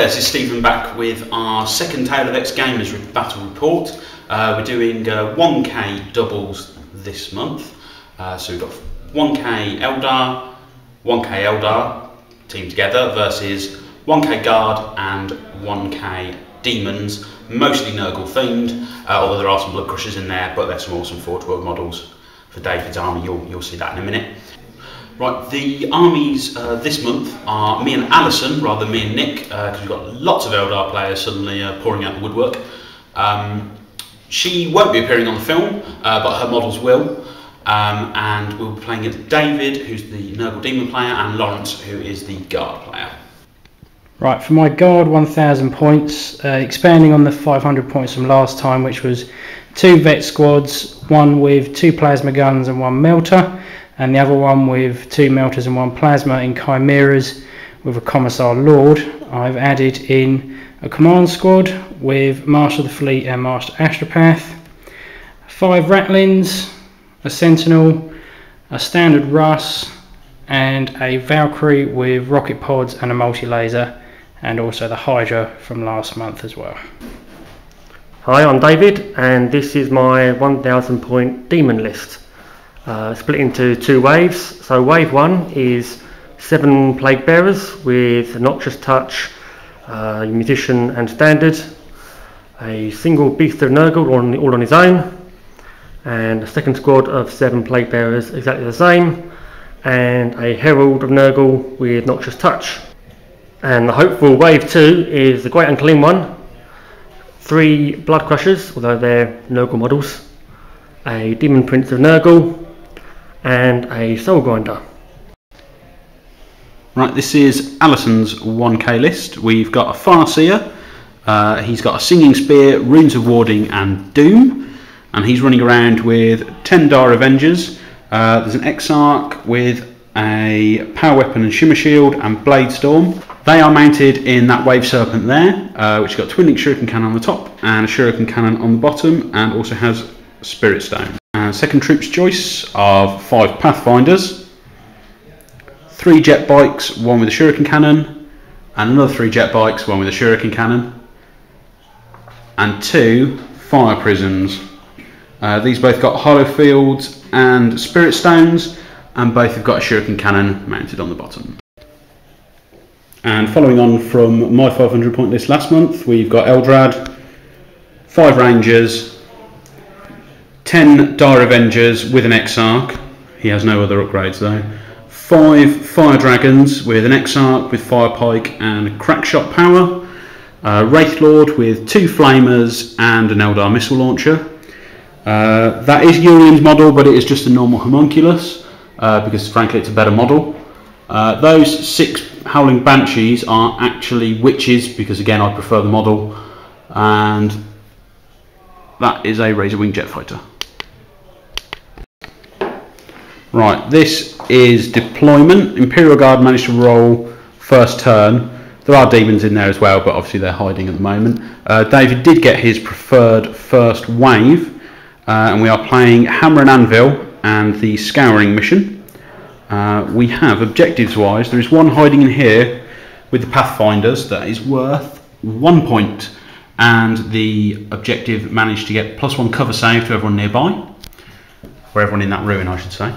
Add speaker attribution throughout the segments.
Speaker 1: there, this is Stephen back with our second Tale of X Gamers battle report. We're doing 1k doubles this month. So we've got 1k Eldar, 1k Eldar team together versus 1k Guard and 1k Demons, mostly Nurgle themed, although there are some Blood Crushers in there, but there's some awesome Forge World models for David's army. You'll see that in a minute. Right, the armies this month are me and Alison, rather than me and Nick, because we've got lots of Eldar players suddenly pouring out the woodwork. She won't be appearing on the film, but her models will. And we'll be playing against David, who's the Nurgle Demon player, and Lawrence, who is the Guard player.
Speaker 2: Right, for my Guard, 1000 points, expanding on the 500 points from last time, which was 2 vet squads, one with 2 plasma guns and 1 melter, and the other one with 2 melters and 1 plasma in chimeras with a commissar lord. I've added in a command squad with Master of the Fleet and Master Astropath, 5 ratlins, a sentinel, a standard Russ, and a Valkyrie with rocket pods and a multi-laser, and also the Hydra from last month as well.
Speaker 3: Hi, I'm David, and this is my 1000 point demon list. Split into 2 waves. So wave 1 is 7 Plague Bearers with Noxious Touch, Musician and Standard, a single Beast of Nurgle all on his own, and a second squad of 7 Plague Bearers exactly the same, and a Herald of Nurgle with Noxious Touch. And the hopeful wave 2 is the Great Unclean one, 3 Blood Crushers, although they're Nurgle models, a Demon Prince of Nurgle, and a Soul Grinder.
Speaker 1: Right, this is Alison's 1k list. We've got a Farseer, he's got a Singing Spear, Runes of Warding and Doom, and he's running around with 10 Dire Avengers. There's an Exarch with a Power Weapon and Shimmer Shield and Blade Storm. They are mounted in that Wave Serpent there, which has got Twin Link Shuriken Cannon on the top and a Shuriken Cannon on the bottom, and also has Spirit Stone. Second troop's choice of 5 Pathfinders, 3 jet bikes, one with a Shuriken Cannon, and another 3 jet bikes, one with a Shuriken Cannon, and 2 Fire Prisons. These both got Hollow Fields and Spirit Stones, and both have got a Shuriken Cannon mounted on the bottom. And following on from my 500 point list last month, we've got Eldrad, 5 Rangers, 10 Dire Avengers with an Exarch, he has no other upgrades though, 5 Fire Dragons with an Exarch with Fire Pike and Crackshot Power, Wraith Lord with 2 Flamers and an Eldar Missile Launcher. That is Julian's model, but it is just a normal homunculus, because frankly it's a better model. Those 6 Howling Banshees are actually witches, because again I prefer the model, and that is a Razor Wing Jet Fighter. Right, this is deployment. Imperial Guard managed to roll first turn. There are demons in there as well, but obviously they're hiding at the moment. David did get his preferred first wave, and we are playing Hammer and Anvil and the Scouring mission. We have, objectives wise, there is one hiding in here with the Pathfinders that is worth 1 point, and the objective managed to get +1 cover save to everyone nearby, or everyone in that ruin I should say.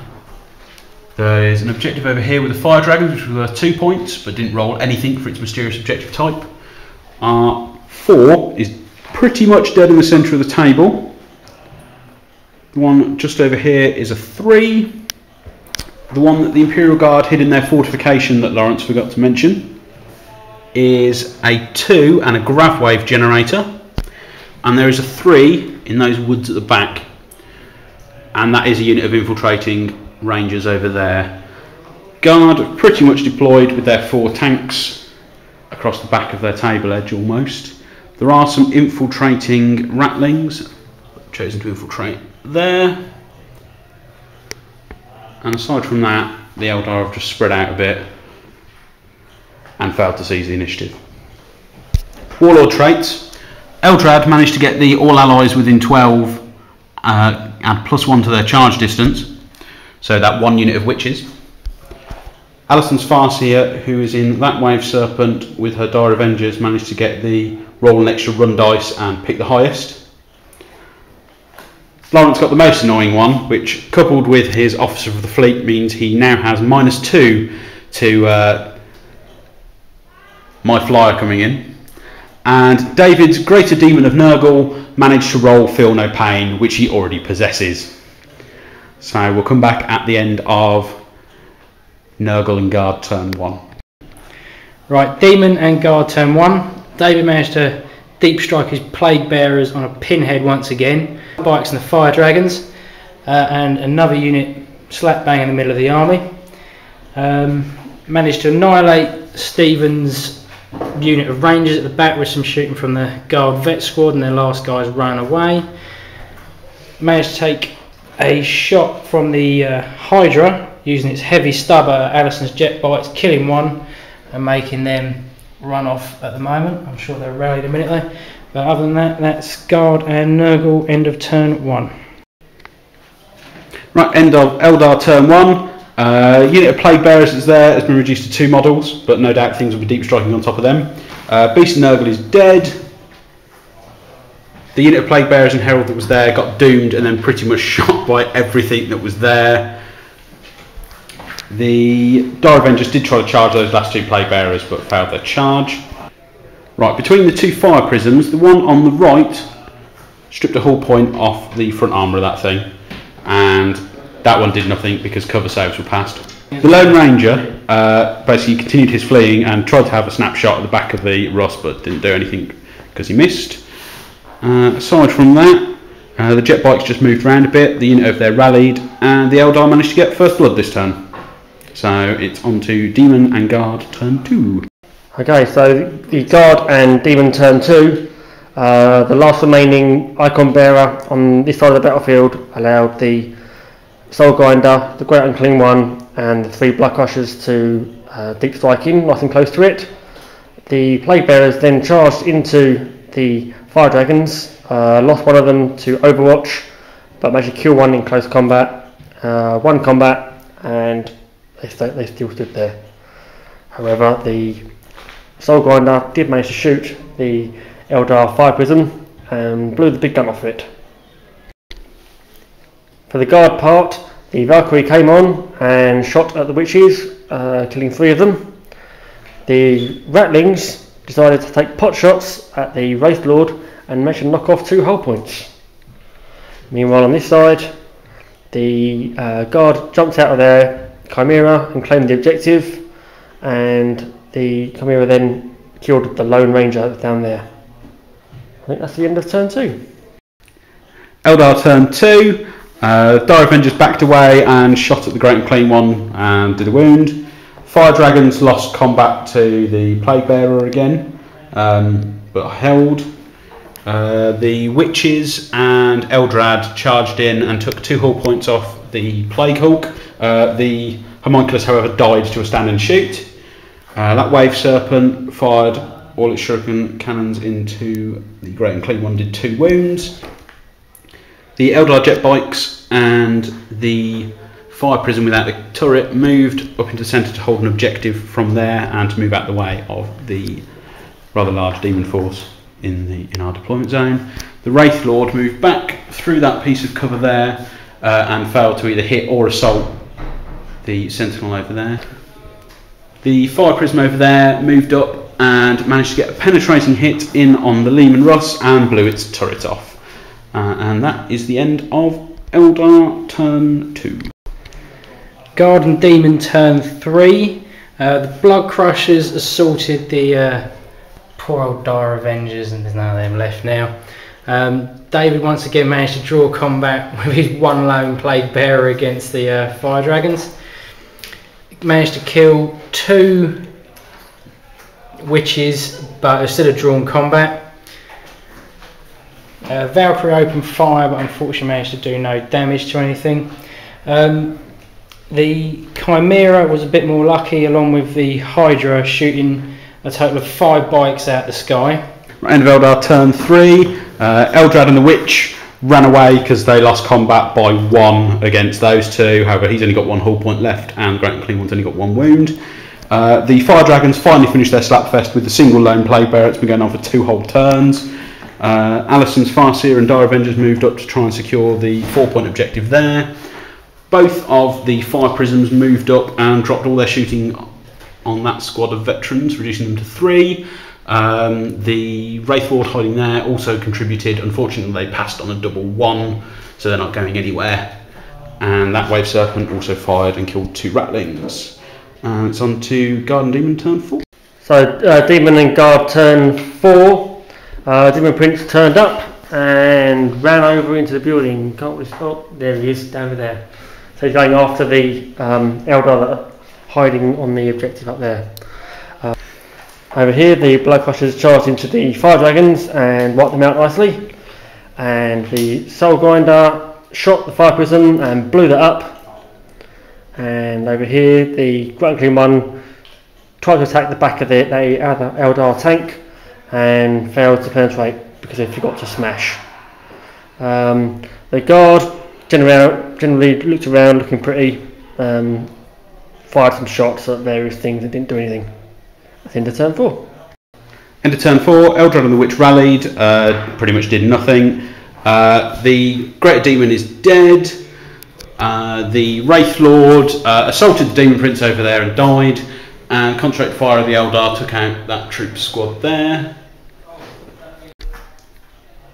Speaker 1: There is an objective over here with the Fire Dragons, which was worth 2 points, but didn't roll anything for its mysterious objective type. Our 4 is pretty much dead in the centre of the table. The one just over here is a 3. The one that the Imperial Guard hid in their fortification that Lawrence forgot to mention is a 2 and a Grav Wave generator. And there is a 3 in those woods at the back. And that is a unit of infiltrating Rangers over there. Guard have pretty much deployed with their 4 tanks across the back of their table edge almost. There are some infiltrating Ratlings, chosen to infiltrate there. And aside from that, the Eldar have just spread out a bit and failed to seize the initiative. Warlord traits. Eldrad managed to get the all allies within 12 add +1 to their charge distance, so that 1 unit of witches. Alison's Farseer, who is in that Wave Serpent with her Dire Avengers, managed to get the roll an extra run dice and pick the highest. Lawrence got the most annoying one, which coupled with his Officer of the Fleet means he now has -2 to my flyer coming in. And David's Greater Demon of Nurgle managed to roll Feel No Pain, which he already possesses. So we'll come back at the end of Nurgle and Guard turn 1.
Speaker 2: Right, Demon and Guard turn 1. David managed to deep strike his Plague Bearers on a pinhead once again. Bikes and the Fire Dragons, and another unit slap bang in the middle of the army. Managed to annihilate Stephen's unit of Rangers at the back with some shooting from the Guard Vet Squad, and their last guys ran away. Managed to take a shot from the Hydra using its heavy stubber at Alison's jet bites, killing one and making them run off at the moment. I'm sure they'll rally in a minute though. But other than that, that's Guard and Nurgle, end of turn 1. Right,
Speaker 1: end of Eldar turn 1. Unit of Plague Bearers that's there has been reduced to 2 models, but no doubt things will be deep striking on top of them. Beast of Nurgle is dead. The unit of Plague Bearers and Herald that was there got doomed and then pretty much shot by everything that was there. The Dire Avengers did try to charge those last 2 Plague Bearers but failed their charge. Right, between the 2 fire prisms, the one on the right stripped a hull point off the front armour of that thing, and that one did nothing because cover saves were passed. The Lone Ranger basically continued his fleeing and tried to have a snapshot at the back of the Ross but didn't do anything because he missed. Aside from that, the jet bikes just moved around a bit, the unit over there rallied, and the Eldar managed to get first blood this turn. So it's on to Demon and Guard turn 2.
Speaker 3: Okay, so the Guard and Demon turn 2, the last remaining icon bearer on this side of the battlefield allowed the Soul Grinder, the Great Unclean One, and the 3 Blood Crushers to deep strike in, nice and close to it. The Plague Bearers then charged into the Fire Dragons, lost one of them to Overwatch, but managed to kill one in close combat, one combat, and they still stood there. However, the Soul Grinder did manage to shoot the Eldar Fire Prism and blew the big gun off it. For the Guard part, the Valkyrie came on and shot at the witches, killing 3 of them. The Ratlings decided to take pot shots at the Wraith Lord and managed to knock off 2 hull points. Meanwhile on this side, the Guard jumped out of their Chimera and claimed the objective, and the Chimera then killed the Lone Ranger down there. I think that's the end of turn 2.
Speaker 1: Eldar turn 2. Dire Avengers backed away and shot at the Great Unclean One and did a wound. Fire Dragons lost combat to the Plague Bearer again, but held. The Witches and Eldrad charged in and took 2 hull points off the Plague Hulk. The Homunculus, however, died to a stand and shoot. That Wave Serpent fired all its shuriken cannons into the Great Unclean One, did 2 wounds. The Eldar jet bikes and the Fire Prism without the turret moved up into the centre to hold an objective from there and to move out the way of the rather large demon force in our deployment zone. The Wraith Lord moved back through that piece of cover there and failed to either hit or assault the sentinel over there. The Fire Prism over there moved up and managed to get a penetrating hit in on the Lehman Russ and blew its turret off. And that is the end of Eldar turn 2.
Speaker 2: Guard and Demon turn 3. The Blood Crushers assaulted the poor old Dire Avengers, and there's none of them left now. David once again managed to draw combat with his 1 lone Plague Bearer against the Fire Dragons. Managed to kill 2 witches, but still a drawn combat. Valkyrie opened fire, but unfortunately managed to do no damage to anything. The Chimera was a bit more lucky, along with the Hydra shooting a total of 5 bikes out the sky.
Speaker 1: End of Eldar turn 3. Eldrad and the Witch ran away because they lost combat by 1 against those two. However, he's only got 1 hull point left, and the Great Unclean One's only got 1 wound. The Fire Dragons finally finished their slapfest with a single lone Plague Bearer. It's been going on for 2 whole turns. Alison's Farseer and Dire Avengers moved up to try and secure the 4-point objective there. Both of the Fire Prisms moved up and dropped all their shooting on that squad of veterans, reducing them to 3. The Wraith Ward hiding there also contributed. Unfortunately, they passed on a double 1, so they're not going anywhere. And that Wave Serpent also fired and killed 2 Ratlings. And it's on to Guard and Demon turn 4.
Speaker 3: So Demon and Guard turn 4. Demon Prince turned up and ran over into the building. Can't we spot? There he is, down there. So he's going after the Eldar that are hiding on the objective up there. Over here, the Blood Crushers charged into the Fire Dragons and wiped them out nicely. And the Soul Grinder shot the Fire Prism and blew that up. And over here, the Great Unclean One tried to attack the back of the Eldar tank and failed to penetrate because they forgot to smash. The Guard generally looked around looking pretty, fired some shots at various things and didn't do anything. That's into turn 4.
Speaker 1: End of turn 4, Eldar and the Witch rallied, pretty much did nothing. The Great Demon is dead. The Wraith Lord assaulted the Demon Prince over there and died. And Concentrated Fire of the Eldar took out that troop squad there.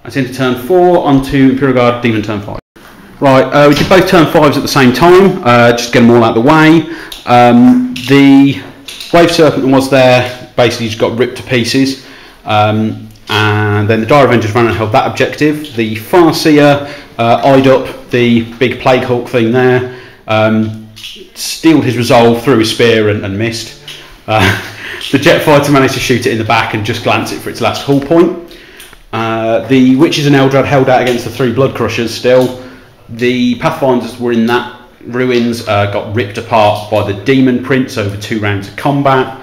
Speaker 1: That's into turn 4, onto Imperial Guard, Demon turn 5. Right, we did both turn 5s at the same time, just to get them all out of the way. The Wave Serpent was there, basically just got ripped to pieces. And then the Dire Avengers ran and held that objective. The Farseer eyed up the big Plague Hulk thing there, steeled his resolve, threw his spear and missed. The Jet Fighter managed to shoot it in the back and just glance it for its last hull point. The Witches and Eldrad held out against the 3 Blood Crushers still. The Pathfinders were in that ruins, got ripped apart by the Demon Prince over 2 rounds of combat.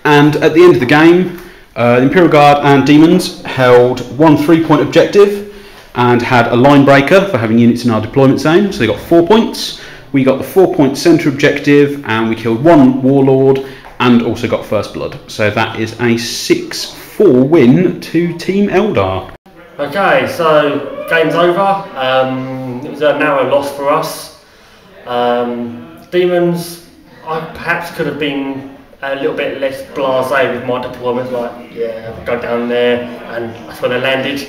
Speaker 1: And at the end of the game, the Imperial Guard and Demons held 1 3-point objective and had a line breaker for having units in our deployment zone, so they got 4 points. We got the 4-point centre objective and we killed 1 Warlord and also got First Blood. So that is a 6-4 win to Team Eldar.
Speaker 3: Okay, so game's over. It was a narrow loss for us. Demons, I perhaps could have been a little bit less blasé with my deployment, like, yeah, go down there, and that's where they landed.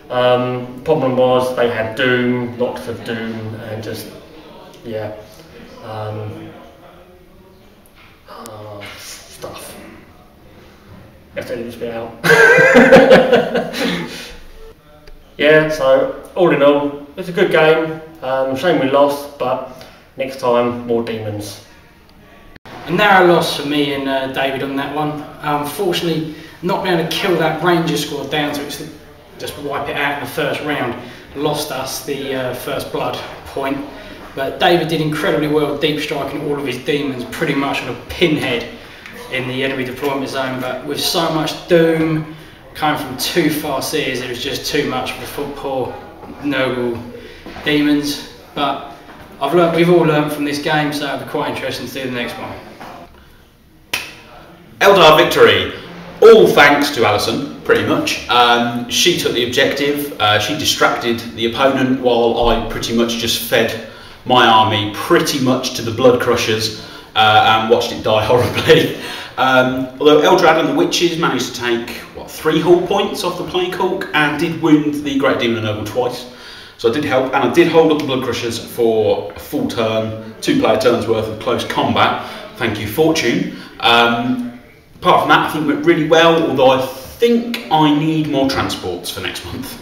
Speaker 3: Problem was they had Doom, lots of Doom, and just, yeah, stuff. Let's edit this bit out. Yeah, so all in all, it's a good game. Shame we lost, but next time, more Demons.
Speaker 2: A narrow loss for me and David on that one. Unfortunately, not being able to kill that Ranger squad down to its, just wipe it out in the first round, lost us the First Blood point. But David did incredibly well, deep striking all of his demons pretty much on a pinhead in the enemy deployment zone. But with so much Doom coming from 2 Farseers, it was just too much for the poor noble demons. But we've all learned from this game, so it'll be quite interesting to see the next one.
Speaker 1: Eldar victory, all thanks to Alison, pretty much. She took the objective, she distracted the opponent while I pretty much just fed my army pretty much to the Blood Crushers and watched it die horribly. Although Eldrad and the Witches managed to take, what, 3 hull points off the Plague Hulk and did wound the Great Demon and Noble twice. So I did help, and I did hold up the Blood Crushers for a full turn, 2 player turns worth of close combat. Thank you, Fortune. Apart from that, I think it went really well, although I think I need more transports for next month.